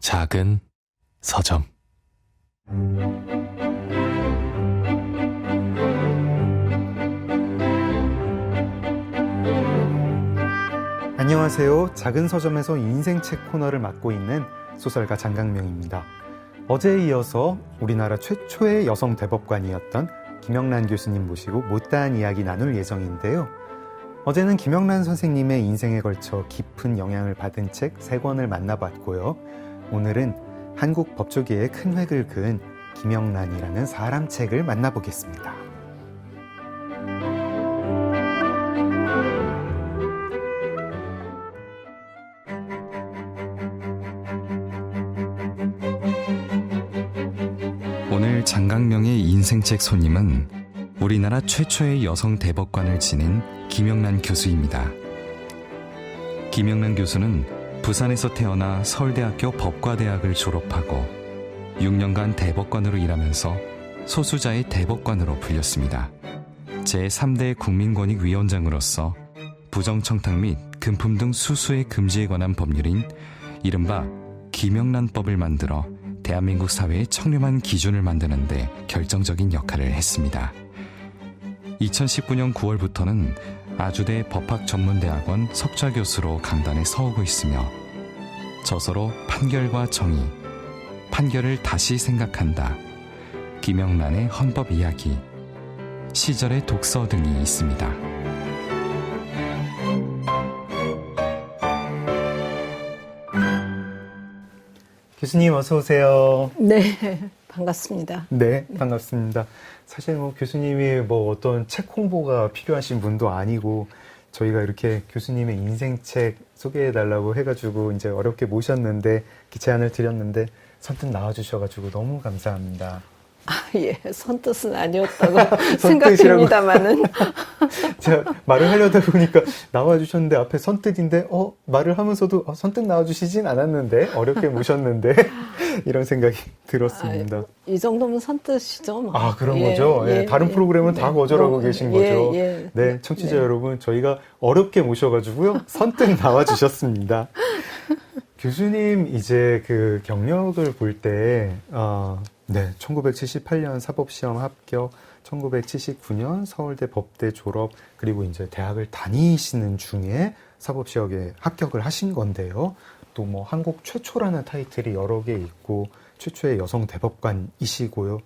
작은 서점. 안녕하세요. 작은 서점에서 인생책 코너를 맡고 있는 소설가 장강명입니다. 어제에 이어서 우리나라 최초의 여성 대법관이었던 김영란 교수님 모시고 못다한 이야기 나눌 예정인데요. 어제는 김영란 선생님의 인생에 걸쳐 깊은 영향을 받은 책 3권을 만나봤고요. 오늘은 한국 법조계에 큰 획을 그은 김영란이라는 사람 책을 만나보겠습니다. 오늘 장강명의 인생책 손님은 우리나라 최초의 여성 대법관을 지닌 김영란 교수입니다. 김영란 교수는 부산에서 태어나 서울대학교 법과대학을 졸업하고 6년간 대법관으로 일하면서 소수자의 대법관으로 불렸습니다. 제3대 국민권익위원장으로서 부정청탁 및 금품 등 수수의 금지에 관한 법률인 이른바 김영란법을 만들어 대한민국 사회의 청렴한 기준을 만드는 데 결정적인 역할을 했습니다. 2019년 9월부터는 아주대 법학전문대학원 석좌교수로 강단에 서오고 있으며 저서로 판결과 정의, 판결을 다시 생각한다, 김영란의 헌법 이야기, 시절의 독서 등이 있습니다. 교수님 어서 오세요. 네, 반갑습니다. 네, 반갑습니다. 사실 교수님이 어떤 책 홍보가 필요하신 분도 아니고 저희가 이렇게 교수님의 인생책 소개해달라고 해가지고 이제 어렵게 모셨는데 제안을 드렸는데 선뜻 나와주셔가지고 너무 감사합니다. 예, 선뜻은 아니었다고 생각합니다만은. 제가 말을 하려다 보니까 나와주셨는데 앞에 선뜻인데 말을 하면서도 선뜻 나와주시진 않았는데 어렵게 모셨는데 이런 생각이 들었습니다. 이 정도면 선뜻이죠. 뭐. 그런 거죠? 예, 다른 프로그램은 다 거절하고 계신 거죠? 네, 청취자 네. 여러분, 저희가 어렵게 모셔가지고요, 선뜻 나와주셨습니다. 교수님 이제 그 경력을 볼 때, 네, 1978년 사법시험 합격, 1979년 서울대 법대 졸업, 그리고 이제 대학을 다니시는 중에 사법시험에 합격을 하신 건데요. 또 한국 최초라는 타이틀이 여러 개 있고, 최초의 여성 대법관이시고요.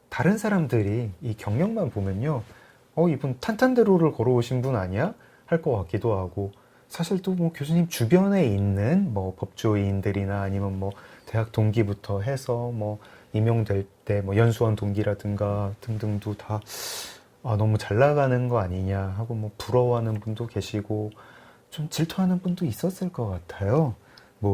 다른 사람들이 이 경력만 보면요, 이분 탄탄대로를 걸어오신 분 아니야? 할 것 같기도 하고, 사실 또 교수님 주변에 있는 법조인들이나 아니면 대학 동기부터 해서 임용될 때 연수원 동기라든가 등등도 다 너무 잘 나가는 거 아니냐 하고 부러워하는 분도 계시고 좀 질투하는 분도 있었을 것 같아요.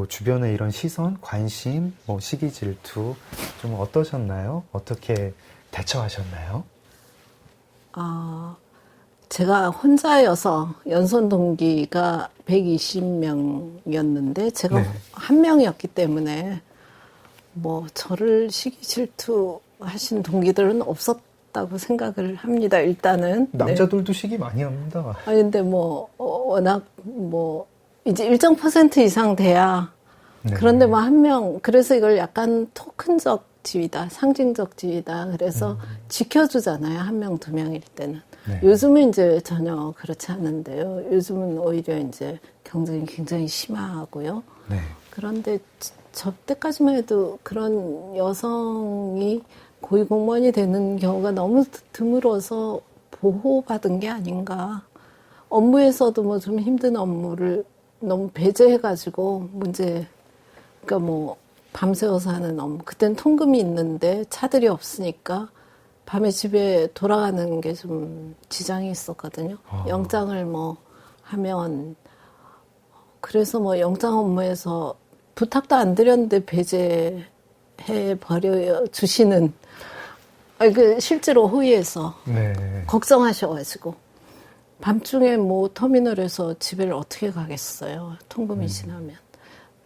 주변에 이런 시선, 관심, 시기 질투 좀 어떠셨나요? 어떻게 대처하셨나요? 제가 혼자여서 연수원 동기가 120명이었는데 제가 네. 한 명이었기 때문에 저를 시기 질투하신 동기들은 없었다고 생각을 합니다. 일단은 남자들도 시기 많이 합니다. 근데 워낙 이제 일정 퍼센트 이상 돼야 네. 그런데 한 명, 그래서 이걸 약간 토큰적 지위다, 상징적 지위다. 그래서 지켜주잖아요. 1명, 2명일 때는. 네. 요즘은 이제 전혀 그렇지 않은데요. 요즘은 오히려 이제 경쟁이 굉장히 심하고요. 네. 그런데 저 때까지만 해도 그런 여성이 고위공무원이 되는 경우가 너무 드물어서 보호받은 게 아닌가. 업무에서도 좀 힘든 업무를 너무 배제해가지고 그러니까 밤새워서 하는 업무. 그땐 통금이 있는데 차들이 없으니까 밤에 집에 돌아가는 게 좀 지장이 있었거든요. 영장을 하면, 그래서 영장 업무에서 부탁도 안 드렸는데 배제해 버려 주시는, 실제로 호의해서 네. 걱정하셔가지고, 밤중에 터미널에서 집에를 어떻게 가겠어요. 통금이 지나면.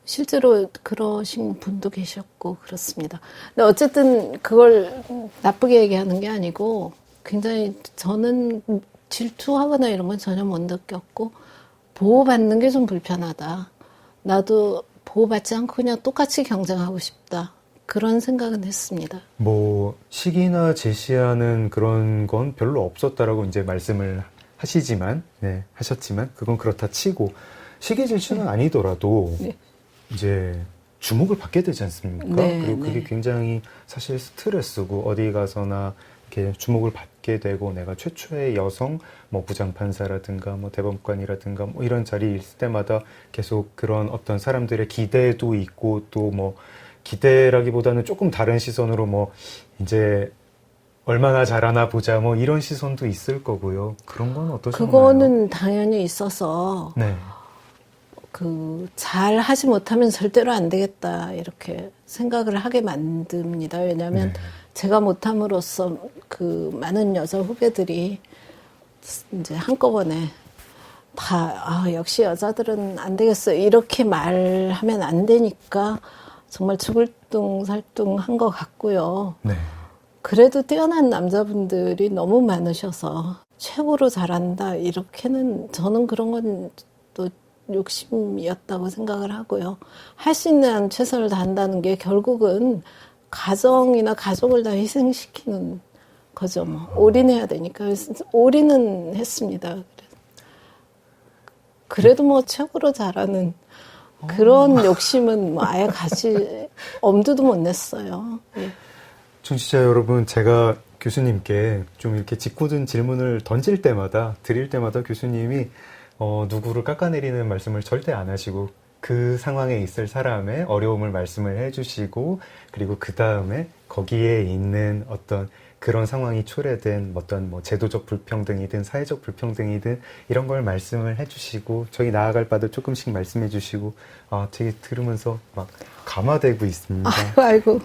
실제로 그러신 분도 계셨고 그렇습니다. 근데 어쨌든 그걸 나쁘게 얘기하는 게 아니고 굉장히 저는 질투하거나 이런 건 전혀 못 느꼈고 보호받는 게 좀 불편하다. 나도 보호받지 않고 그냥 똑같이 경쟁하고 싶다. 그런 생각은 했습니다. 뭐 시기나 제시하는 그런 건 별로 없었다라고 이제 말씀을 하시지만, 네, 하셨지만 그건 그렇다 치고 시기 질투는 아니더라도 네. 이제 주목을 받게 되지 않습니까? 네, 그리고 그게 네. 굉장히 사실 스트레스고 어디 가서나 이렇게 주목을 받게 되고 내가 최초의 여성 뭐 부장판사라든가 뭐 대법관이라든가 뭐 이런 자리에 있을 때마다 계속 그런 어떤 사람들의 기대도 있고 또 뭐 기대라기보다는 조금 다른 시선으로 뭐 이제 얼마나 잘하나 보자 뭐 이런 시선도 있을 거고요. 그런 건 어떠셨나요? 그거는 당연히 있어서 네. 잘 하지 못하면 절대로 안 되겠다 이렇게 생각을 하게 만듭니다. 왜냐하면 네. 제가 못함으로써 많은 여자 후배들이 이제 한꺼번에 다 역시 여자들은 안 되겠어 이렇게 말하면 안 되니까 정말 죽을 둥 살둥한 것 같고요. 네. 그래도 뛰어난 남자분들이 너무 많으셔서 최고로 잘한다 이렇게는 저는 그런 건 또 욕심이었다고 생각을 하고요. 할 수 있는 한 최선을 다한다는 게 결국은 가정이나 가족을 다 희생시키는 거죠. 뭐 올인해야 되니까 올인은 했습니다. 그래도 뭐 최고로 잘하는 그런 욕심은 뭐 아예 엄두도 못 냈어요. 예. 청취자 여러분, 제가 교수님께 좀 이렇게 짓궂은 질문을 드릴 때마다 교수님이 누구를 깎아내리는 말씀을 절대 안 하시고 그 상황에 있을 사람의 어려움을 말씀을 해주시고 그리고 그 다음에 거기에 있는 어떤 그런 상황이 초래된 어떤 뭐 제도적 불평등이든 사회적 불평등이든 이런 걸 말씀을 해주시고 저희 나아갈 바도 조금씩 말씀해 주시고 되게 들으면서 막 감화되고 있습니다. 아이고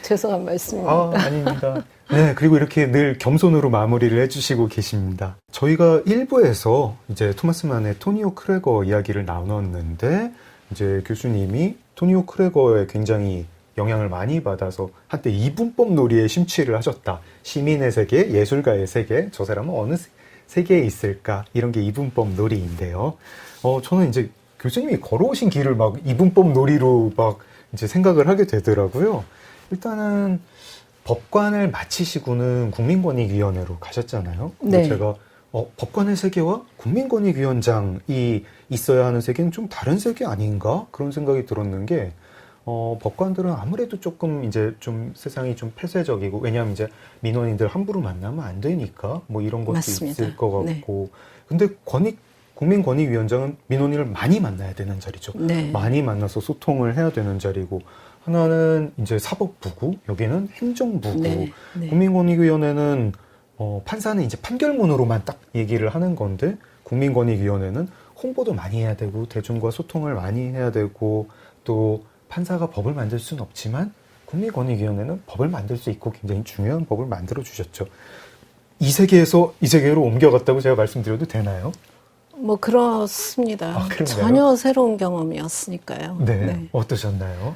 죄송한 말씀입니다. 아닙니다. 네, 그리고 이렇게 늘 겸손으로 마무리를 해주시고 계십니다. 저희가 1부에서 이제 토마스 만의 토니오 크레거 이야기를 나눴는데 이제 교수님이 토니오 크레거에 굉장히 영향을 많이 받아서 한때 이분법 놀이에 심취를 하셨다. 시민의 세계, 예술가의 세계, 저 사람은 어느 세계에 있을까? 이런 게 이분법 놀이인데요. 저는 이제 교수님이 걸어오신 길을 막 이분법 놀이로 막 이제 생각을 하게 되더라고요. 일단은 법관을 마치시고는 국민권익위원회로 가셨잖아요. 네. 제가 법관의 세계와 국민권익위원장이 있어야 하는 세계는 좀 다른 세계 아닌가? 그런 생각이 들었는 게 법관들은 아무래도 조금 이제 좀 세상이 좀 폐쇄적이고 왜냐하면 이제 민원인들 함부로 만나면 안 되니까 뭐 이런 것도 맞습니다. 있을 것 같고 네. 근데 국민권익위원장은 민원인을 많이 만나야 되는 자리죠. 네. 많이 만나서 소통을 해야 되는 자리고 하나는 이제 사법부고 여기는 행정부고 네. 네. 국민권익위원회는 판사는 이제 판결문으로만 딱 얘기를 하는 건데 국민권익위원회는 홍보도 많이 해야 되고 대중과 소통을 많이 해야 되고 또 판사가 법을 만들 수는 없지만 국민권익위원회는 법을 만들 수 있고 굉장히 중요한 법을 만들어 주셨죠. 이 세계에서 이 세계로 옮겨갔다고 제가 말씀드려도 되나요? 뭐 그렇습니다. 그런가요? 전혀 새로운 경험이었으니까요. 네. 어떠셨나요?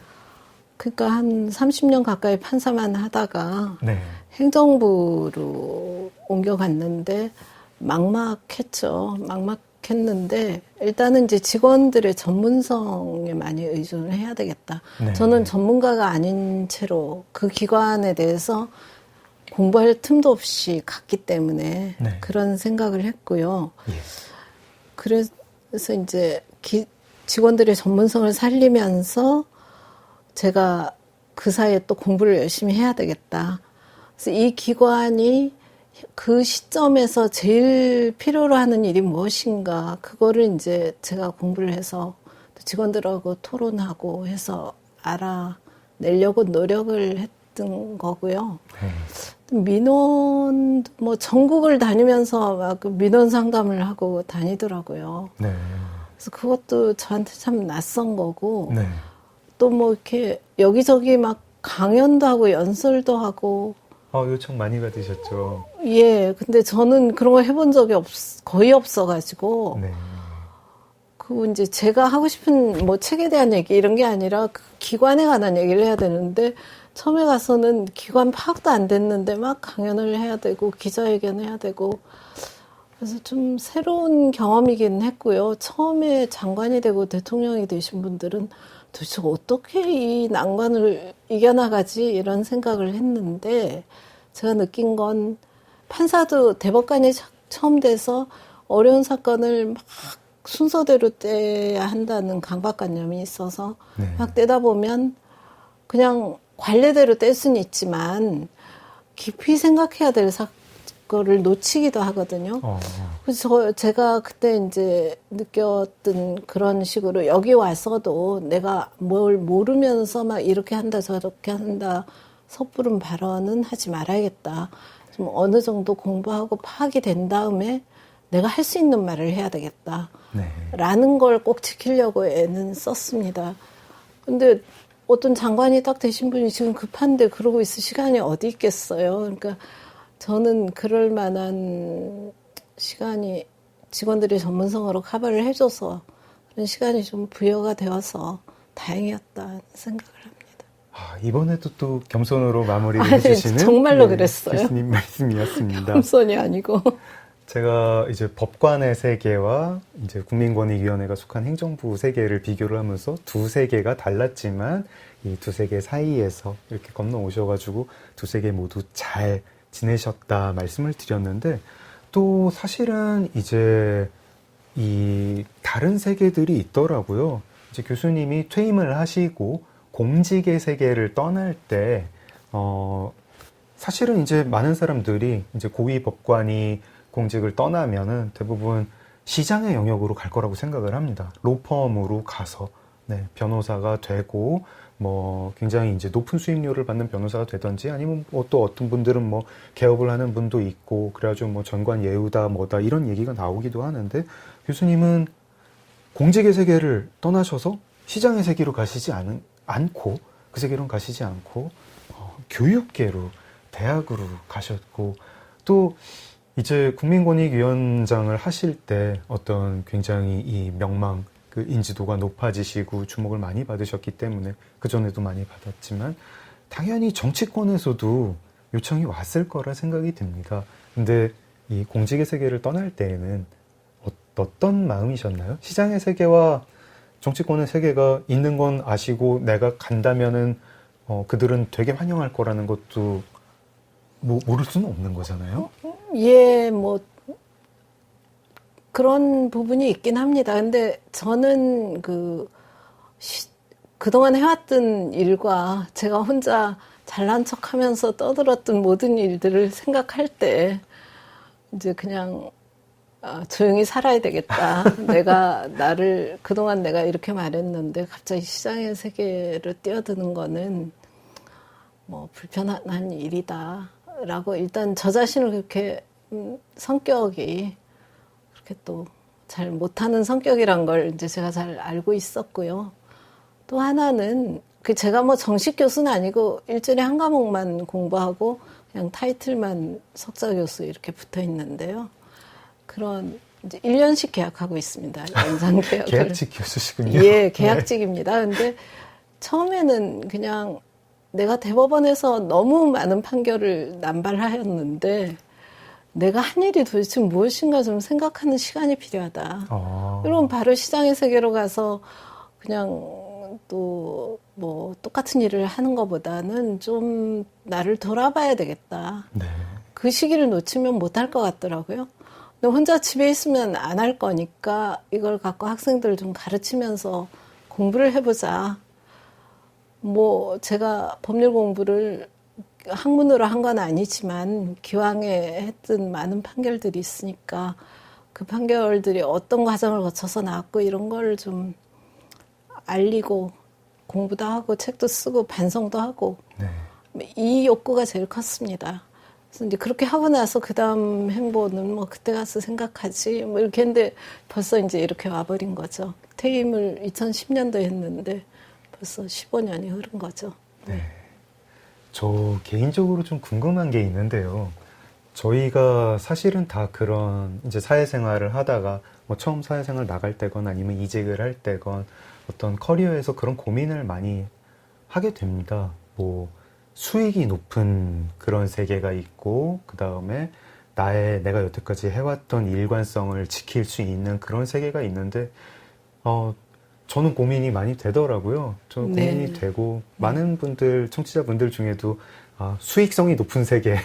그러니까 한 30년 가까이 판사만 하다가 네. 행정부로 옮겨갔는데 막막했죠. 막막했는데 일단은 이제 직원들의 전문성에 많이 의존을 해야 되겠다. 네. 저는 전문가가 아닌 채로 그 기관에 대해서 공부할 틈도 없이 갔기 때문에 네. 그런 생각을 했고요. 예. 그래서 이제 직원들의 전문성을 살리면서 제가 그 사이에 또 공부를 열심히 해야 되겠다. 그래서 이 기관이 그 시점에서 제일 필요로 하는 일이 무엇인가, 그거를 이제 제가 공부를 해서 직원들하고 토론하고 해서 알아내려고 노력을 했던 거고요. 민원도 뭐 전국을 다니면서 막 민원 상담을 하고 다니더라고요. 네. 그래서 그것도 저한테 참 낯선 거고, 네. 또 뭐 이렇게 여기저기 막 강연도 하고 연설도 하고. 요청 많이 받으셨죠. 예, 근데 저는 그런 거 해본 적이 거의 없어가지고. 네. 이제 제가 하고 싶은 뭐 책에 대한 얘기 이런 게 아니라 그 기관에 관한 얘기를 해야 되는데, 처음에 가서는 기관 파악도 안 됐는데 막 강연을 해야 되고 기자회견 해야 되고 그래서 좀 새로운 경험이긴 했고요. 처음에 장관이 되고 대통령이 되신 분들은 도대체 어떻게 이 난관을 이겨나가지 이런 생각을 했는데 제가 느낀 건 판사도 대법관이 처음 돼서 어려운 사건을 막 순서대로 떼야 한다는 강박관념이 있어서 네. 막 떼다 보면 그냥 관례대로 뗄 수는 있지만 깊이 생각해야 될 거를 놓치기도 하거든요. 그래서 제가 그때 이제 느꼈던 그런 식으로 여기 와서도 내가 뭘 모르면서 막 이렇게 한다 저렇게 한다 섣부른 발언은 하지 말아야겠다. 좀 어느 정도 공부하고 파악이 된 다음에 내가 할 수 있는 말을 해야 되겠다. 네. 라는 걸 꼭 지키려고 애는 썼습니다. 근데 어떤 장관이 딱 되신 분이 지금 급한데 그러고 있을 시간이 어디 있겠어요. 그러니까 저는 그럴 만한 시간이 직원들이 전문성으로 커버를 해줘서 그런 시간이 좀 부여가 되어서 다행이었다 생각을 합니다. 이번에도 또 겸손으로 마무리를 아니, 해주시는 정말로 그랬어요. 교수님 말씀이었습니다. 겸손이 아니고. 제가 이제 법관의 세계와 이제 국민권익위원회가 속한 행정부 세계를 비교를 하면서 두 세계가 달랐지만 이 두 세계 사이에서 이렇게 건너오셔가지고 두 세계 모두 잘 지내셨다 말씀을 드렸는데 또 사실은 이제 이 다른 세계들이 있더라고요. 이제 교수님이 퇴임을 하시고 공직의 세계를 떠날 때 사실은 이제 많은 사람들이 이제 고위 법관이 공직을 떠나면은 대부분 시장의 영역으로 갈 거라고 생각을 합니다. 로펌으로 가서 변호사가 되고 뭐 굉장히 이제 높은 수익률을 받는 변호사가 되든지 아니면 또 어떤 분들은 뭐 개업을 하는 분도 있고 그래가지고 뭐 전관 예우다 뭐다 이런 얘기가 나오기도 하는데 교수님은 공직의 세계를 떠나셔서 시장의 세계로 가시지 않고 그 세계로는 가시지 않고 교육계로 대학으로 가셨고 또 이제 국민권익위원장을 하실 때 어떤 굉장히 이 명망 그 인지도가 높아지시고 주목을 많이 받으셨기 때문에 그전에도 많이 받았지만 당연히 정치권에서도 요청이 왔을 거라 생각이 듭니다. 근데 이 공직의 세계를 떠날 때에는 어떤 마음이셨나요? 시장의 세계와 정치권의 세계가 있는 건 아시고 내가 간다면은 그들은 되게 환영할 거라는 것도 모를 수는 없는 거잖아요. 예, 뭐 그런 부분이 있긴 합니다. 근데 저는 그동안 해왔던 일과 제가 혼자 잘난 척 하면서 떠들었던 모든 일들을 생각할 때 이제 그냥 조용히 살아야 되겠다. 그동안 내가 이렇게 말했는데 갑자기 시장의 세계를 뛰어드는 거는 뭐 불편한 일이다. 라고 일단 저 자신을 그렇게 성격이 그렇게 또 잘 못하는 성격이란 걸 이제 제가 잘 알고 있었고요. 또 하나는 제가 뭐 정식 교수는 아니고 일주일에 한 과목만 공부하고 그냥 타이틀만 석사 교수 이렇게 붙어 있는데요. 그런 이제 1년씩 계약하고 있습니다. 연장 계약을. 계약직 교수시군요. 예, 계약직입니다. 근데 처음에는 그냥 내가 대법원에서 너무 많은 판결을 남발하였는데 내가 한 일이 도대체 무엇인가 좀 생각하는 시간이 필요하다. 그럼 바로 시장의 세계로 가서 그냥 또 뭐 똑같은 일을 하는 것보다는 좀 나를 돌아봐야 되겠다. 네. 그 시기를 놓치면 못할 것 같더라고요. 근데 혼자 집에 있으면 안 할 거니까 이걸 갖고 학생들 좀 가르치면서 공부를 해보자. 뭐 제가 법률 공부를 학문으로 한 건 아니지만 기왕에 했던 많은 판결들이 있으니까 그 판결들이 어떤 과정을 거쳐서 나왔고 이런 걸 좀 알리고 공부도 하고 책도 쓰고 반성도 하고 이 욕구가 제일 컸습니다. 그래서 이제 그렇게 하고 나서 그 다음 행보는 뭐 그때 가서 생각하지 뭐 이렇게 했는데 벌써 이제 이렇게 와버린 거죠. 퇴임을 2010년도에 했는데 벌써 15년이 흐른 거죠. 네. 저 개인적으로 좀 궁금한 게 있는데요. 저희가 사실은 다 그런 이제 사회생활을 하다가 뭐 처음 사회생활 나갈 때건 아니면 이직을 할 때건 어떤 커리어에서 그런 고민을 많이 하게 됩니다. 뭐 수익이 높은 그런 세계가 있고 그 다음에 내가 여태까지 해왔던 일관성을 지킬 수 있는 그런 세계가 있는데, 저는 고민이 많이 되더라고요. 저는 네. 고민이 되고, 많은 분들, 청취자분들 중에도, 수익성이 높은 세계,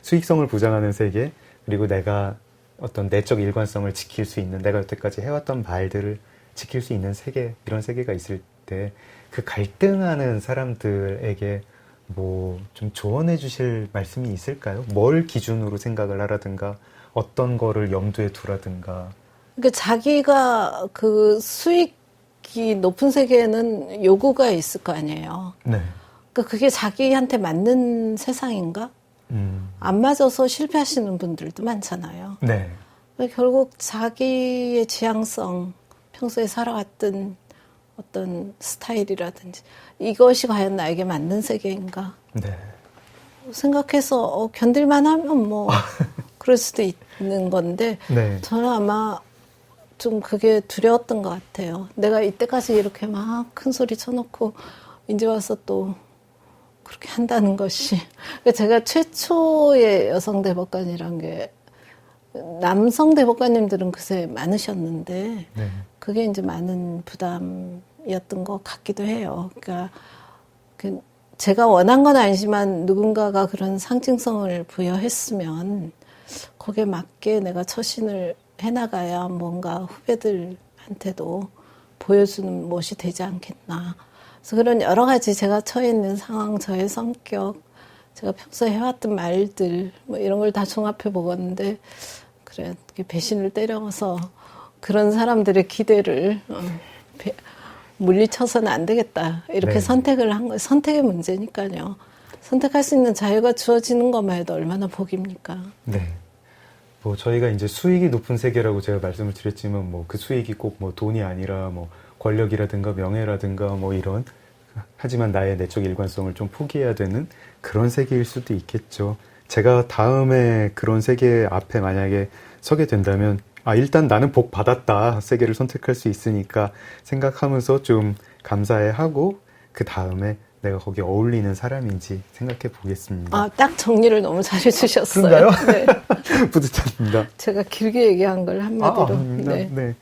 수익성을 보장하는 세계, 그리고 내가 어떤 내적 일관성을 지킬 수 있는, 내가 여태까지 해왔던 말들을 지킬 수 있는 세계, 이런 세계가 있을 때, 그 갈등하는 사람들에게 뭐 좀 조언해 주실 말씀이 있을까요? 뭘 기준으로 생각을 하라든가, 어떤 거를 염두에 두라든가. 그러니까 자기가 그 수익이 높은 세계에는 요구가 있을 거 아니에요. 네. 그러니까 그게 자기한테 맞는 세상인가? 안 맞아서 실패하시는 분들도 많잖아요. 네. 그러니까 결국 자기의 지향성, 평소에 살아왔던 어떤 스타일이라든지 이것이 과연 나에게 맞는 세계인가 네. 생각해서 견딜만 하면 뭐 그럴 수도 있는 건데 네. 저는 아마 좀 그게 두려웠던 것 같아요. 내가 이때까지 이렇게 막 큰 소리 쳐놓고 이제 와서 또 그렇게 한다는 것이. 제가 최초의 여성 대법관이란 게 남성 대법관님들은 그새 많으셨는데 네. 그게 이제 많은 부담이었던 것 같기도 해요. 그러니까 제가 원한 건 아니지만 누군가가 그런 상징성을 부여했으면 거기에 맞게 내가 처신을 해나가야 뭔가 후배들한테도 보여주는 것이 되지 않겠나. 그래서 그런 여러 가지 제가 처해 있는 상황, 저의 성격, 제가 평소에 해왔던 말들 뭐 이런 걸 다 종합해 보았는데 그래 배신을 때려서 그런 사람들의 기대를 물리쳐서는 안 되겠다. 이렇게 네. 선택을 한 거예요. 선택의 문제니까요. 선택할 수 있는 자유가 주어지는 것만 해도 얼마나 복입니까? 네. 뭐 저희가 이제 수익이 높은 세계라고 제가 말씀을 드렸지만 뭐 그 수익이 꼭 뭐 돈이 아니라 뭐 권력이라든가 명예라든가 뭐 이런, 하지만 나의 내적 일관성을 좀 포기해야 되는 그런 세계일 수도 있겠죠. 제가 다음에 그런 세계 앞에 만약에 서게 된다면 일단 나는 복 받았다. 세계를 선택할 수 있으니까 생각하면서 좀 감사해하고 그 다음에 내가 거기에 어울리는 사람인지 생각해 보겠습니다. 딱 정리를 너무 잘해주셨어요. 그런가요? 네. 뿌듯합니다. 제가 길게 얘기한 걸 한마디로. 네. 네.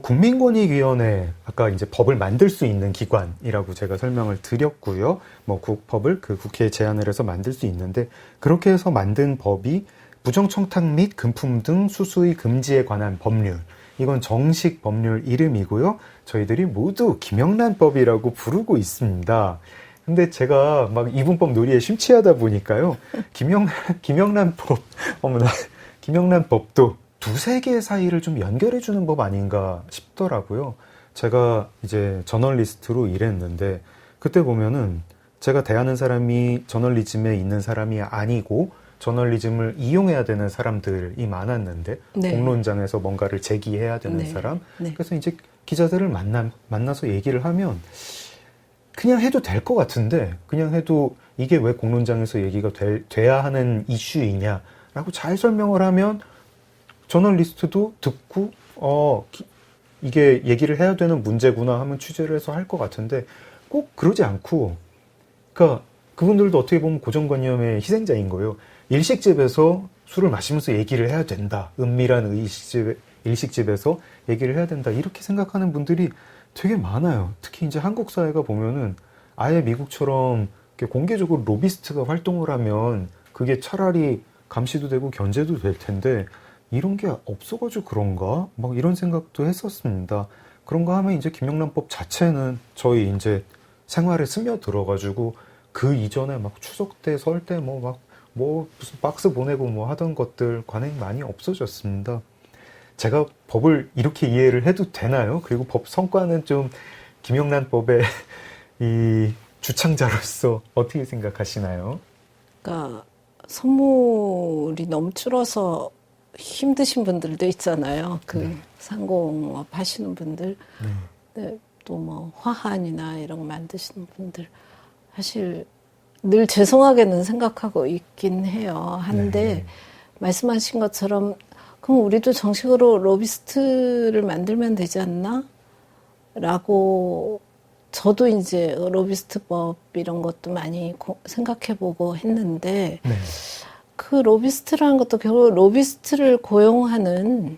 국민권익위원회, 아까 이제 법을 만들 수 있는 기관이라고 제가 설명을 드렸고요. 뭐 법을 그 국회에 제안을 해서 만들 수 있는데, 그렇게 해서 만든 법이 부정청탁 및 금품 등 수수의 금지에 관한 법률. 이건 정식 법률 이름이고요. 저희들이 모두 김영란법이라고 부르고 있습니다. 근데 제가 막 이분법 놀이에 심취하다 보니까요. 김영란법, 어머나, 김영란법도 두세 개의 사이를 좀 연결해주는 법 아닌가 싶더라고요. 제가 이제 저널리스트로 일했는데, 그때 보면은 제가 대하는 사람이 저널리즘에 있는 사람이 아니고, 저널리즘을 이용해야 되는 사람들이 많았는데, 네. 공론장에서 뭔가를 제기해야 되는 네. 사람. 네. 그래서 이제 기자들을 만나서 얘기를 하면, 그냥 해도 될 것 같은데, 그냥 해도 이게 왜 공론장에서 얘기가 돼야 하는 이슈이냐라고 잘 설명을 하면, 저널리스트도 듣고, 이게 얘기를 해야 되는 문제구나 하면 취재를 해서 할 것 같은데, 꼭 그러지 않고, 그러니까 그분들도 어떻게 보면 고정관념의 희생자인 거예요. 일식집에서 술을 마시면서 얘기를 해야 된다. 은밀한 일식집에서 얘기를 해야 된다. 이렇게 생각하는 분들이 되게 많아요. 특히 이제 한국 사회가 보면은 아예 미국처럼 이렇게 공개적으로 로비스트가 활동을 하면 그게 차라리 감시도 되고 견제도 될 텐데, 이런 게 없어가지고 그런가? 막 이런 생각도 했었습니다. 그런가 하면 이제 김영란법 자체는 저희 이제 생활에 스며들어가지고 그 이전에 막 추석 때, 설 때 뭐 무슨 박스 보내고 뭐 하던 것들 관행 많이 없어졌습니다. 제가 법을 이렇게 이해를 해도 되나요? 그리고 법 성과는 좀 김영란법의 이 주창자로서 어떻게 생각하시나요? 그러니까 선물이 너무 줄어서 힘드신 분들도 있잖아요. 네. 상공업 하시는 분들. 네. 네, 또 뭐 화환이나 이런 거 만드시는 분들. 사실 늘 죄송하게는 생각하고 있긴 해요. 한데 네. 말씀하신 것처럼 그럼 우리도 정식으로 로비스트를 만들면 되지 않나? 라고 저도 이제 로비스트법 이런 것도 많이 생각해보고 했는데 네. 그 로비스트라는 것도 결국 로비스트를 고용하는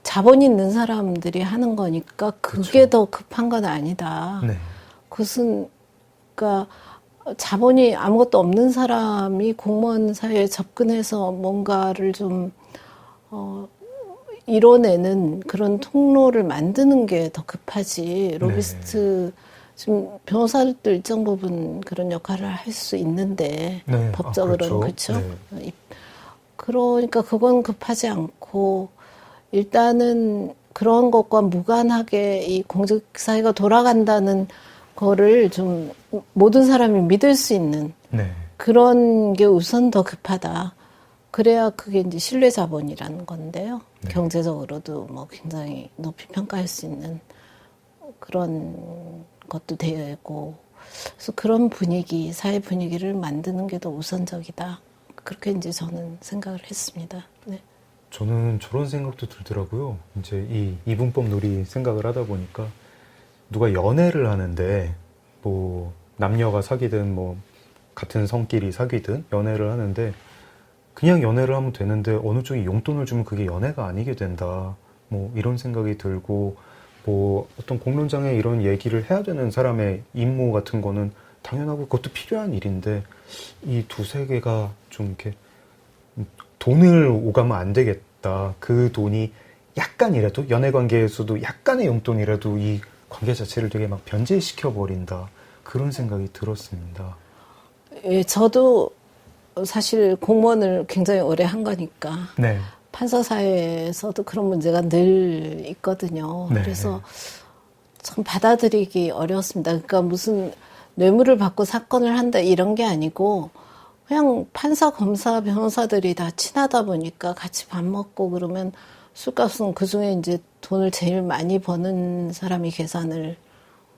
자본이 있는 사람들이 하는 거니까 그게 그쵸. 더 급한 건 아니다. 네. 그것은 그러니까 자본이 아무것도 없는 사람이 공무원 사회에 접근해서 뭔가를 좀 이뤄내는 그런 통로를 만드는 게 더 급하지. 로비스트 지금 변호사들도 일정 부분 그런 역할을 할 수 있는데 네. 법적으로는 그렇죠. 그렇죠. 그러니까 그건 급하지 않고 일단은 그런 것과 무관하게 이 공직사회가 돌아간다는 거를 좀 모든 사람이 믿을 수 있는 네. 그런 게 우선 더 급하다. 그래야 그게 이제 신뢰 자본이라는 건데요. 네. 경제적으로도 뭐 굉장히 높이 평가할 수 있는 그런 것도 되고. 그래서 그런 분위기, 사회 분위기를 만드는 게 더 우선적이다. 그렇게 이제 저는 생각을 했습니다. 네. 저는 저런 생각도 들더라고요. 이제 이 이분법 놀이 생각을 하다 보니까 누가 연애를 하는데 뭐 남녀가 사귀든 뭐 같은 성끼리 사귀든 연애를 하는데 그냥 연애를 하면 되는데 어느 쪽이 용돈을 주면 그게 연애가 아니게 된다. 뭐 이런 생각이 들고 뭐 어떤 공론장에 이런 얘기를 해야 되는 사람의 임무 같은 거는 당연하고 그것도 필요한 일인데 이 두세 개가 좀 이렇게 돈을 오가면 안 되겠다. 그 돈이 약간이라도 연애 관계에서도 약간의 용돈이라도 이 관계 자체를 되게 막 변제시켜 버린다. 그런 생각이 들었습니다. 예, 저도 사실 공무원을 굉장히 오래 한 거니까 네. 판사 사회에서도 그런 문제가 늘 있거든요. 네. 그래서 참 받아들이기 어려웠습니다. 그러니까 무슨 뇌물을 받고 사건을 한다 이런 게 아니고 그냥 판사, 검사, 변호사들이 다 친하다 보니까 같이 밥 먹고 그러면 술값은 그중에 이제 돈을 제일 많이 버는 사람이 계산을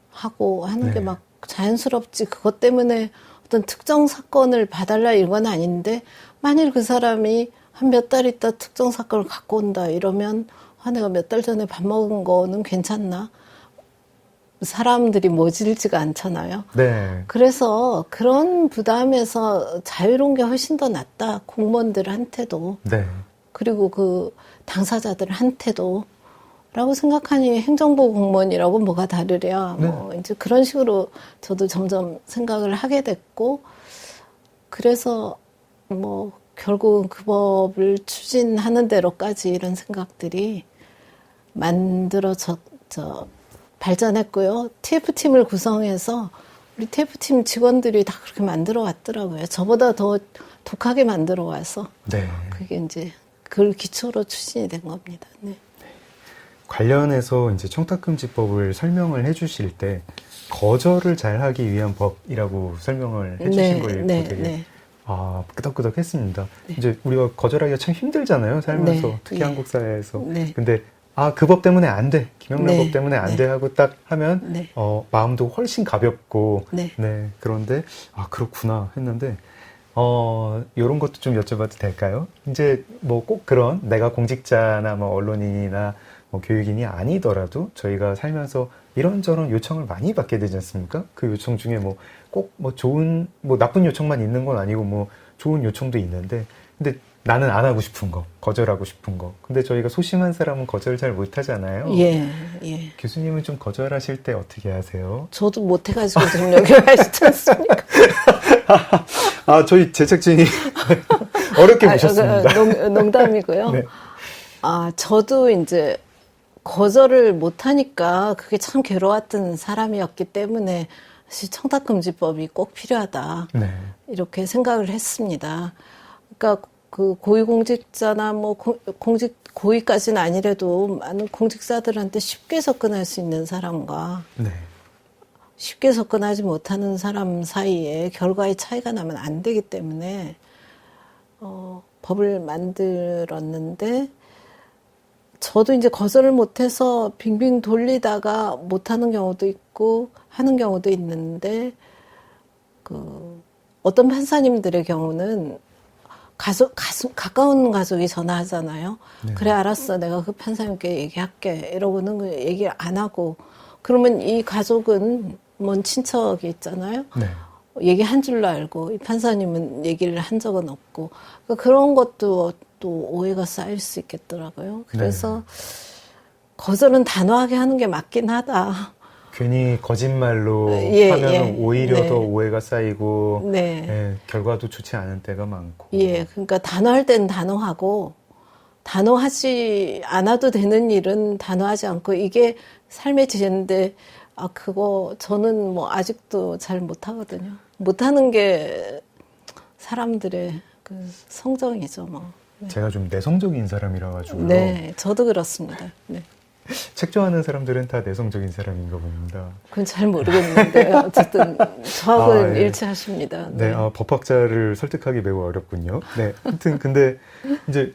하고 하는 게 네. 막 자연스럽지. 그것 때문에 어떤 특정 사건을 봐달라 이건 아닌데 만일 그 사람이 한 몇 달 있다 특정 사건을 갖고 온다 이러면 내가 몇 달 전에 밥 먹은 거는 괜찮나? 사람들이 모질지가 않잖아요. 네. 그래서 그런 부담에서 자유로운 게 훨씬 더 낫다. 공무원들한테도 네. 그리고 그 당사자들한테도 라고 생각하니 행정부 공무원이라고 뭐가 다르랴. 네. 뭐 이제 그런 식으로 저도 점점 생각을 하게 됐고 그래서 뭐 결국은 그 법을 추진하는 대로까지 이런 생각들이 발전했고요. TF팀을 구성해서 우리 TF팀 직원들이 다 그렇게 만들어 왔더라고요. 저보다 더 독하게 만들어 와서 네. 그게 이제 그걸 기초로 추진이 된 겁니다. 네. 관련해서 이제 청탁금지법을 설명을 해주실 때 거절을 잘 하기 위한 법이라고 설명을 해주신 걸 읽고 되게 끄덕끄덕했습니다. 네. 이제 우리가 거절하기가 참 힘들잖아요, 살면서. 네. 특히 네. 한국 사회에서. 네. 근데 그 법 때문에 안 돼. 김영란법 네. 때문에 안 네. 돼 하고 딱 하면 네. 마음도 훨씬 가볍고 네. 그런데 그렇구나 했는데 이런 것도 좀 여쭤봐도 될까요? 이제 뭐 꼭 그런 내가 공직자나 뭐 언론인이나 뭐 교육인이 아니더라도 저희가 살면서 이런저런 요청을 많이 받게 되지 않습니까? 그 요청 중에 뭐 꼭 뭐 좋은 뭐 나쁜 요청만 있는 건 아니고 뭐 좋은 요청도 있는데 근데 나는 안 하고 싶은 거, 거절하고 싶은 거. 근데 저희가 소심한 사람은 거절 잘 못 하잖아요. 예. 교수님은 좀 거절하실 때 어떻게 하세요? 저도 못해가지고 지금 여기 와 있지 않습니까? 저희 제작진이 어렵게 보셨습니다. 농담이고요. 네. 저도 이제 거절을 못하니까 그게 참 괴로웠던 사람이었기 때문에 사실 청탁금지법이 꼭 필요하다. 네. 이렇게 생각을 했습니다. 그러니까 그 고위공직자나 뭐 고위까지는 아니래도 많은 공직자들한테 쉽게 접근할 수 있는 사람과 네. 쉽게 접근하지 못하는 사람 사이에 결과의 차이가 나면 안 되기 때문에 법을 만들었는데 저도 이제 거절을 못해서 빙빙 돌리다가 못하는 경우도 있고 하는 경우도 있는데 어떤 판사님들의 경우는 가까운 가족이 전화하잖아요. 네. 그래 알았어 내가 그 판사님께 얘기할게 이러고는 얘기를 안 하고 그러면 이 가족은 먼 친척이 있잖아요. 네. 얘기한 줄로 알고 이 판사님은 얘기를 한 적은 없고 그러니까 그런 것도 또 오해가 쌓일 수 있겠더라고요. 그래서 거절은 단호하게 하는 게 맞긴 하다. 괜히 거짓말로 예, 하면 예. 오히려 네. 더 오해가 쌓이고 네. 예, 결과도 좋지 않은 때가 많고. 예, 그러니까 단호할 때는 단호하고 단호하지 않아도 되는 일은 단호하지 않고 이게 삶의 지혜인데 그거 저는 뭐 아직도 잘 못하거든요. 못하는 게 사람들의 그 성정이죠, 뭐. 네. 제가 좀 내성적인 사람이라 가지고요. 네, 저도 그렇습니다. 네. 책 좋아하는 사람들은 다 내성적인 사람인가 봅니다. 그건 잘 모르겠는데 어쨌든 저하고는 예. 일치하십니다. 네, 법학자를 설득하기 매우 어렵군요. 네, 하여튼 근데 이제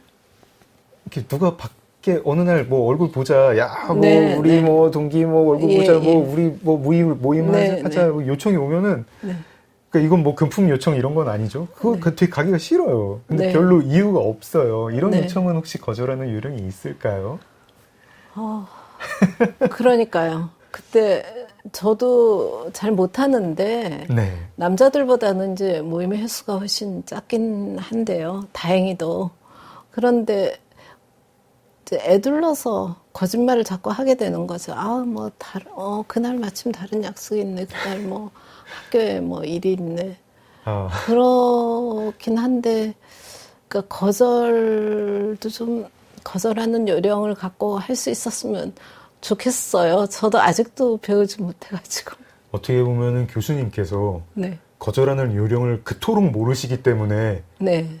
이렇게 누가 밖에 어느 날 뭐 얼굴 보자, 야, 뭐 네, 우리 네. 뭐 동기 뭐 얼굴 예, 보자, 예. 뭐 우리 뭐 모임 네, 하자 네. 뭐 요청이 오면은. 네. 그러니까 이건 뭐 금품 요청 이런 건 아니죠. 그거 네. 되게 가기가 싫어요. 근데 네. 별로 이유가 없어요. 이런 네. 요청은 혹시 거절하는 요령이 있을까요? 그러니까요. 그때 저도 잘 못하는데 네. 남자들보다는 이제 모임의 횟수가 훨씬 작긴 한데요. 다행히도. 그런데 이제 애둘러서 거짓말을 자꾸 하게 되는 거죠. 그날 마침 다른 약속이 있네. 그날 뭐 학교에 뭐 일이 있네. 그렇긴 한데, 그러니까 거절도 좀 거절하는 요령을 갖고 할 수 있었으면 좋겠어요. 저도 아직도 배우지 못해가지고. 어떻게 보면은 교수님께서 네. 거절하는 요령을 그토록 모르시기 때문에 네.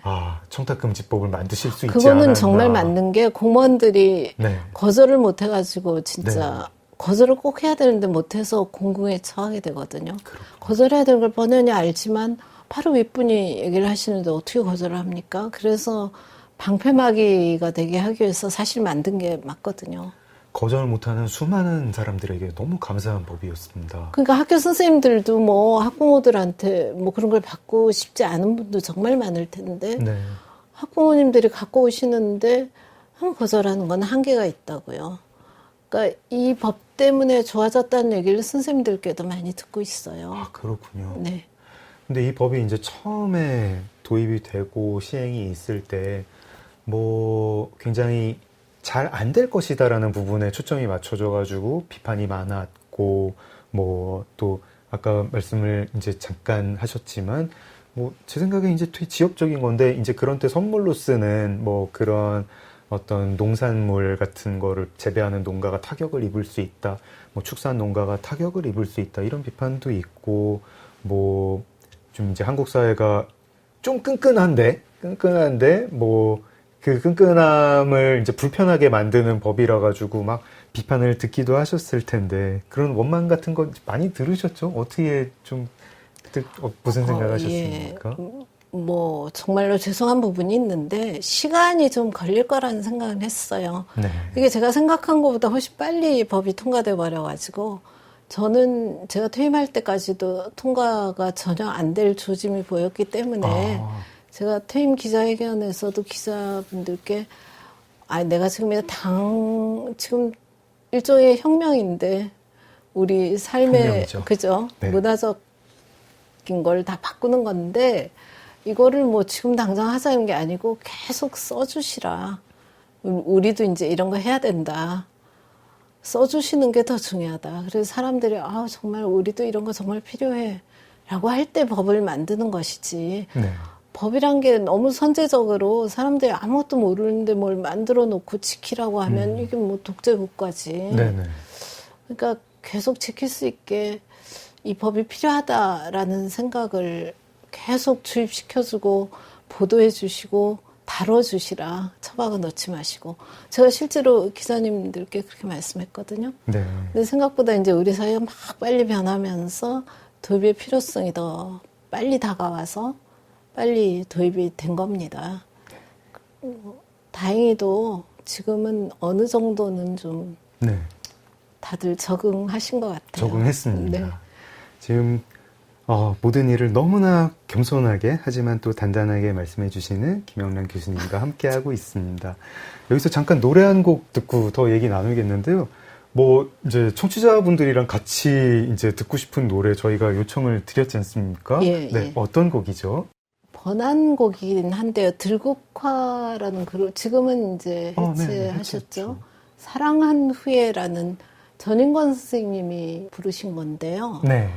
청탁금지법을 만드실 수 있지 그거는 않았나. 정말 맞는 게 공무원들이 네. 거절을 못해가지고 진짜 거절을 꼭 해야 되는데 못해서 공궁에 처하게 되거든요. 그렇군요. 거절해야 되는 걸 뻔히 알지만 바로 윗분이 얘기를 하시는데 어떻게 거절을 합니까? 그래서 방패막이가 되게 하기 위해서 사실 만든 게 맞거든요. 거절 못하는 수많은 사람들에게 너무 감사한 법이었습니다. 그러니까 학교 선생님들도 뭐 학부모들한테 뭐 그런 걸 받고 싶지 않은 분도 정말 많을 텐데 네. 학부모님들이 갖고 오시는데 거절하는 건 한계가 있다고요. 그러니까 이 법 때문에 좋아졌다는 얘기를 선생님들께도 많이 듣고 있어요. 그렇군요. 네. 근데 이 법이 이제 처음에 도입이 되고 시행이 있을 때 뭐 굉장히 잘 안 될 것이다라는 부분에 초점이 맞춰져가지고 비판이 많았고 뭐 또 아까 말씀을 이제 잠깐 하셨지만 뭐 제 생각에 이제 되게 지역적인 건데 이제 그런 때 선물로 쓰는 뭐 그런 어떤 농산물 같은 거를 재배하는 농가가 타격을 입을 수 있다. 뭐 축산 농가가 타격을 입을 수 있다. 이런 비판도 있고 뭐 좀 이제 한국 사회가 좀 끈끈한데 뭐 그 끈끈함을 이제 불편하게 만드는 법이라 가지고 막 비판을 듣기도 하셨을 텐데 그런 원망 같은 거 많이 들으셨죠? 어떻게 좀 그때 무슨 생각하셨습니까? 예. 뭐 정말로 죄송한 부분이 있는데 시간이 좀 걸릴 거라는 생각은 했어요. 네. 이게 제가 생각한 것보다 훨씬 빨리 법이 통과돼 버려가지고 저는 제가 퇴임할 때까지도 통과가 전혀 안 될 조짐이 보였기 때문에 제가 퇴임 기자회견에서도 기자분들께 내가 지금 지금 일종의 혁명인데 우리 삶의 혁명이죠. 그죠? 네. 문화적인 걸 다 바꾸는 건데 이거를 뭐 지금 당장 하자는 게 아니고 계속 써주시라. 우리도 이제 이런 거 해야 된다. 써주시는 게 더 중요하다. 그래서 사람들이 정말 우리도 이런 거 정말 필요해 라고 할 때 법을 만드는 것이지. 네. 법이란 게 너무 선제적으로 사람들이 아무것도 모르는데 뭘 만들어 놓고 지키라고 하면 이게 뭐 독재 국가지. 네네. 그러니까 계속 지킬 수 있게 이 법이 필요하다라는 생각을 계속 주입시켜주고 보도해주시고 다뤄주시라. 처박아 넣지 마시고. 제가 실제로 기자님들께 그렇게 말씀했거든요. 네. 근데 생각보다 이제 우리 사회가 막 빨리 변하면서 도입의 필요성이 더 빨리 다가와서 빨리 도입이 된 겁니다. 다행히도 지금은 어느 정도는 좀 네. 다들 적응하신 것 같아요. 적응했습니다. 네. 지금 모든 일을 너무나 겸손하게 하지만 또 단단하게 말씀해 주시는 김영란 교수님과 함께하고 있습니다. 여기서 잠깐 노래 한 곡 듣고 더 얘기 나누겠는데요. 뭐 이제 청취자분들이랑 같이 이제 듣고 싶은 노래 저희가 요청을 드렸지 않습니까? 예, 네, 예. 어떤 곡이죠? 번안곡이긴 한데요. 들국화라는 그룹 지금은 이제 네, 해체하셨죠. 해체했죠. 사랑한 후에라는 전인권 선생님이 부르신 건데요. 네.